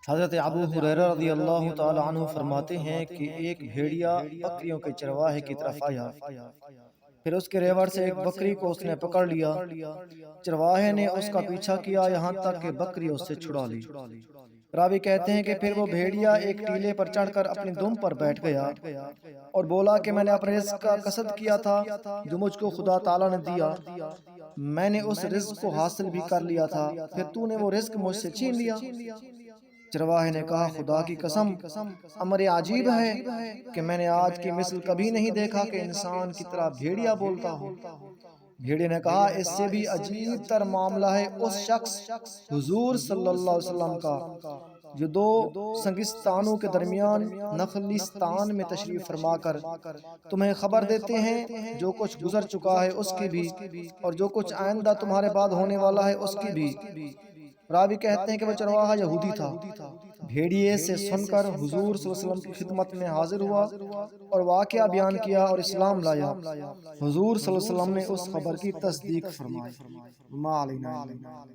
حضرت ابو ہریرہ رضی اللہ تعالی عنہ فرماتے ہیں کہ ایک بھیڑیا بکریوں کے چرواہے کی طرف آیا، پھر اس کے ریوڑ سے ایک بکری کو اس نے پکڑ لیا۔ چرواہے نے اس کا پیچھا کیا یہاں تک کہ بکری اس سے چھڑا لی۔ راوی کہتے ہیں کہ پھر وہ بھیڑیا ایک ٹیلے پر چڑھ کر اپنی دم پر بیٹھ گیا اور بولا کہ میں نے اپنے رزق کا قصد کیا تھا جو مجھ کو خدا تعالیٰ نے دیا، میں نے اس رزق کو حاصل بھی کر لیا تھا، پھر تو نے وہ رزق مجھ سے چھین لیا۔ چرواہے نے کہا خدا کی قسم، امر عجیب ہے کہ میں نے آج کی مثل کبھی نہیں دیکھا کہ انسان کی طرح بھیڑیا بولتا ہو۔ بھیڑیا نے کہا اس سے بھی عجیب تر معاملہ ہے اس شخص حضور صلی اللہ علیہ وسلم کا جو دو سنگستانوں کے درمیان نخلستان میں تشریف فرما کر تمہیں خبر دیتے ہیں جو کچھ گزر چکا ہے اس کی بھی اور جو کچھ آئندہ تمہارے بعد ہونے والا ہے اس کی بھی۔ راوی کہتے ہیں کہ وہ چرواہا یہودی تھا۔ بھیڑیے سے سن کر حضور صلی اللہ علیہ وسلم کی خدمت میں حاضر ہوا اور واقعہ بیان کیا اور اسلام لایا۔ حضور صلی اللہ علیہ وسلم نے اس خبر کی تصدیق فرمائی۔ ما علینا الا البلاغ۔